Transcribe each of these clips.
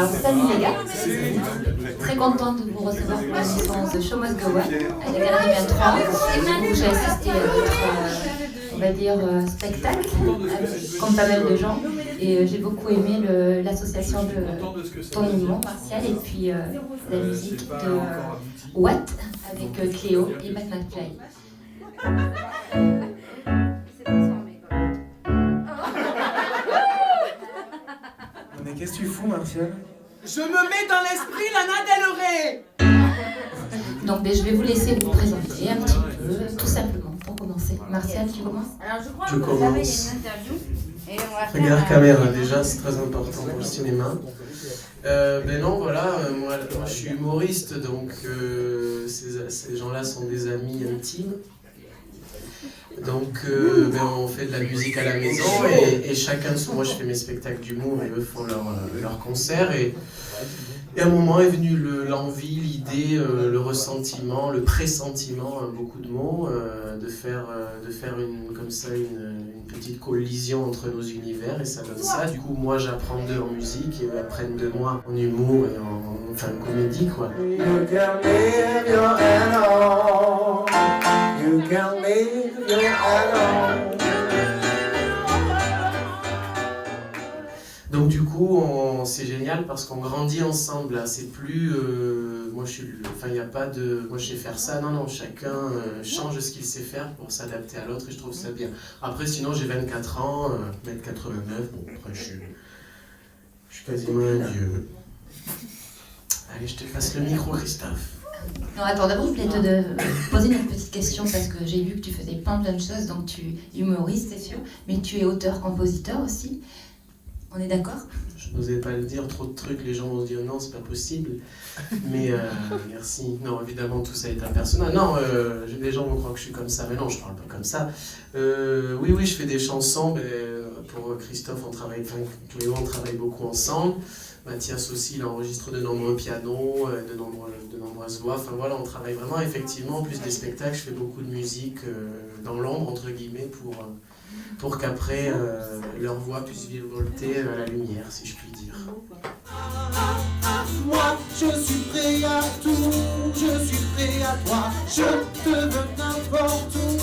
Alors salut les gars, très contente de vous recevoir pour la séquence de Show Must Go On à la Galerie 23 où j'ai assisté à votre, on va dire, spectacle avec, comme pas mal de gens et j'ai beaucoup aimé l'association de ton humour Martial et puis la musique de What avec Cléo et Matt McFly. Mais qu'est-ce que tu fous, Martial? Je me mets dans l'esprit Lana Del Rey. Donc je vais vous laisser vous présenter un petit peu, tout simplement, pour commencer. Martial, tu commences? Alors je crois Je que vous avez commence. une interview et on va faire... Regarde caméra, déjà, c'est très important pour le cinéma. Ben non, voilà, moi je suis humoriste, donc ces gens-là sont des amis intimes. Donc ben, on fait de la musique à la maison et chacun de son... Moi je fais mes spectacles d'humour et eux font leurs concerts. Et à un moment est venue l'envie, l'idée, le ressentiment, le pressentiment, beaucoup de mots, de faire comme ça une petite collision entre nos univers et ça donne ça. Du coup moi j'apprends d'eux en musique et eux apprennent de moi en humour et en comédie quoi. You can live your head on. You can live your head on. Donc du coup, c'est génial parce qu'on grandit ensemble. Là. C'est plus, moi il y a pas de, moi je sais faire ça. Non, chacun change ce qu'il sait faire pour s'adapter à l'autre et je trouve ça bien. Après, sinon j'ai 24 ans, 1m89. Bon, après je suis quasiment un dieu. Allez, je te passe le micro, Christophe. Non, attends, d'abord, je voulais te poser une petite question parce que j'ai vu que tu faisais plein de choses, donc tu es humoriste, c'est sûr, mais tu es auteur-compositeur aussi. On est d'accord? Je n'osais pas le dire, trop de trucs, les gens vont se dire non, c'est pas possible. Mais merci. Non, évidemment, tout ça est impersonnel. Non, les gens vont croire que je suis comme ça, mais non, je parle pas comme ça. Oui, je fais des chansons. Mais, pour Christophe, Cléo, on travaille beaucoup ensemble. Mathias aussi, il enregistre de nombreux pianos, de nombreuses voix. Enfin voilà, on travaille vraiment effectivement, en plus des spectacles, je fais beaucoup de musique dans l'ombre, entre guillemets, pour qu'après leur voix puisse virevolter à la lumière, si je puis dire. Moi, je suis prêt à tout, je suis prêt à toi. Je te veux n'importe où,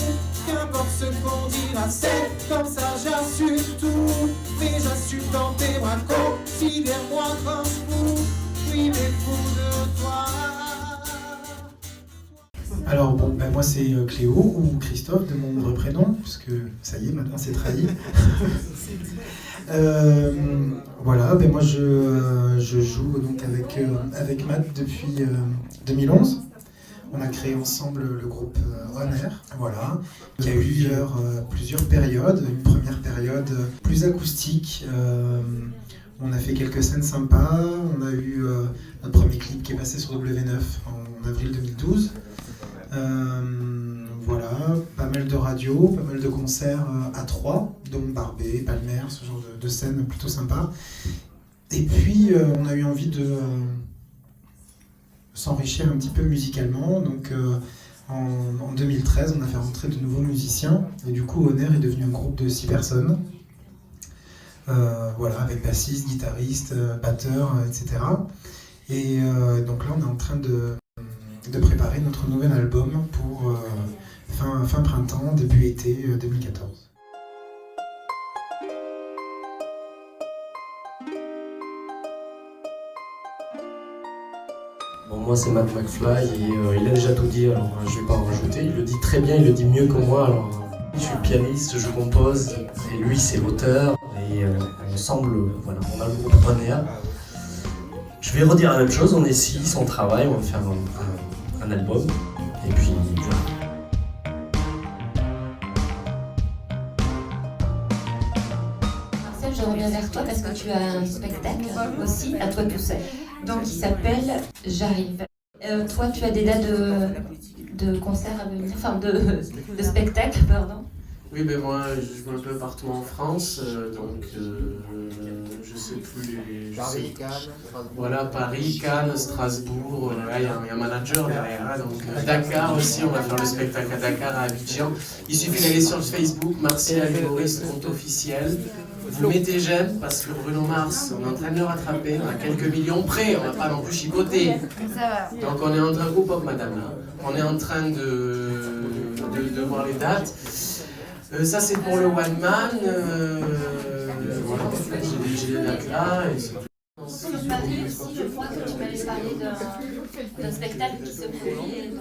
qu'importe ce qu'on dira. C'est comme ça, j'assume tout, mais j'assume dans tes bras. Considère-moi comme fou, oui, mais fou de toi. Alors bon, ben moi c'est Cléo ou Christophe de mon vrai prénom, puisque ça y est, maintenant c'est trahi. Voilà, ben moi je joue donc avec Matt depuis 2011. On a créé ensemble le groupe On Air, voilà, qui a eu plusieurs périodes. Une première période plus acoustique. On a fait quelques scènes sympas. On a eu notre premier clip qui est passé sur W9 en avril 2012. Voilà, pas mal de radios, pas mal de concerts à Troyes, dont Barbé, Palmer, ce genre de scènes plutôt sympas. Et puis on a eu envie de s'enrichir un petit peu musicalement, donc en 2013 on a fait rentrer de nouveaux musiciens et du coup On Air est devenu un groupe de 6 personnes. Voilà, avec bassiste, guitariste, batteur, etc. Et donc là on est en train de préparer notre nouvel album pour fin printemps, début été 2014. Bon, moi c'est Matt McFly et il a déjà tout dit, alors je vais pas en rajouter. Il le dit très bien, il le dit mieux que moi. Alors, je suis pianiste, je compose et lui c'est l'auteur et ensemble, voilà, on a le groupe On Air. Je vais redire la même chose, on est 6, on travaille, on va faire un album et puis voilà. Marcel, je reviens vers toi parce que tu as un spectacle aussi, à toi tout seul, donc qui s'appelle J'arrive. Toi, tu as des dates de concerts à venir, enfin de spectacles, pardon. Oui, ben moi, je joue un peu partout en France, donc je sais plus les... Paris, Cannes, Strasbourg. Voilà, Paris, Cannes, Strasbourg, il y a un manager derrière, hein, donc Dakar aussi, on va faire le spectacle à Dakar, à Abidjan. Il suffit d'aller sur le Facebook, Martial Humoriste, compte officiel. Vous mettez j'aime, parce que Bruno Mars, on est en train de le rattraper, on a quelques millions près, on va pas non plus chipoter. Ça va. Donc on est en train, oh pop madame, là. On est en train de voir les dates. Ça c'est pour le one man, voilà, j'ai les dates là. Et Sur Paris aussi, je crois que tu m'avais parlé d'un spectacle qui se produit.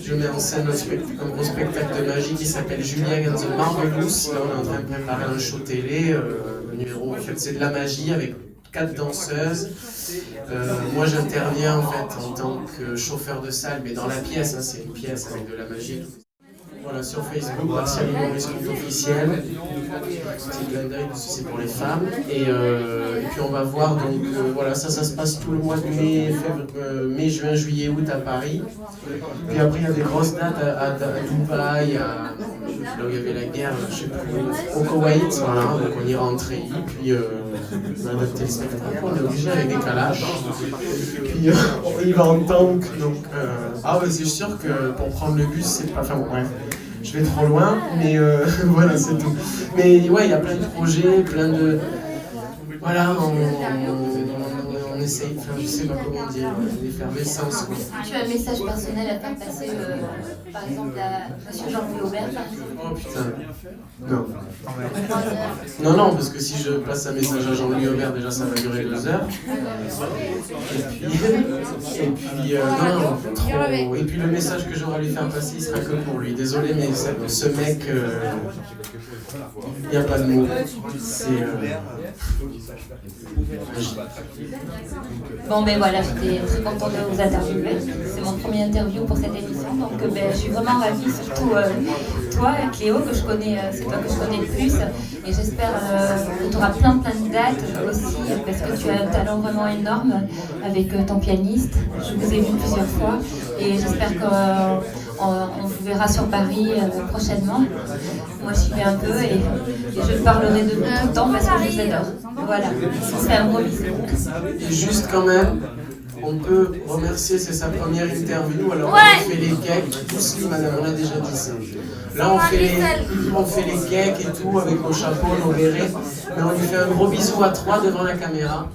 Je mets en scène un gros spectacle de magie qui s'appelle Julia and the Marvelous. Là, on est en train de préparer un show télé. Le numéro, en fait, c'est de la magie avec 4 danseuses. Moi, j'interviens en fait en tant que chauffeur de salle, mais dans la pièce. Hein, c'est une pièce avec de la magie. Voilà, sur Facebook, Martial Humoriste officiel. Petit clin d'œil parce que c'est pour les femmes. Et puis on va voir, donc voilà, ça se passe tout le mois de mai, juin, juillet, août à Paris. Puis après, il y a des grosses dates à Dubaï, là où il y avait la guerre, je sais plus, au Koweït, voilà, donc on ira en treillis. Puis on a adapté le spectacle, on est obligé avec des calages. Puis on y va en tank, donc ah ouais, c'est sûr que pour prendre le bus, c'est pas. Enfin bon, bref. Je vais trop loin, mais voilà, c'est tout. Mais ouais, il y a plein de projets, plein de... Voilà, on essaye, enfin, je sais pas comment dire, l'effervescence. Tu as un message personnel à faire passer, par exemple, à M. Jean-Louis Aubert, par exemple? Oh putain, non. Non, non, parce que si je passe un message à Jean-Louis Aubert, déjà ça va durer 2 heures. Et puis non, trop... Et puis le message que j'aurai à lui faire passer, il sera que pour lui. Désolé, mais ce mec, il n'y a pas de mots. C'est... Bon, ben voilà, j'étais très contente de vous interviewer. C'est mon premier interview pour cette émission, donc ben, je suis vraiment ravie, surtout toi, Cléo, que je connais, c'est toi que je connais le plus. Et j'espère que tu auras plein de dates aussi, parce que tu as un talent vraiment énorme avec ton pianiste. Je vous ai vu plusieurs fois et j'espère qu'on vous verra sur Paris prochainement. Moi, j'y vais un peu et je parlerai de vous tout le temps parce que je vous adore. Voilà, c'est un gros bisou. Et juste quand même, on peut remercier, c'est sa première interview, alors on fait les cakes, doucement madame, on a déjà dit ça. Là on fait les cakes et tout avec nos chapeaux, nos bérets, mais on lui fait un gros bisou à 3 devant la caméra.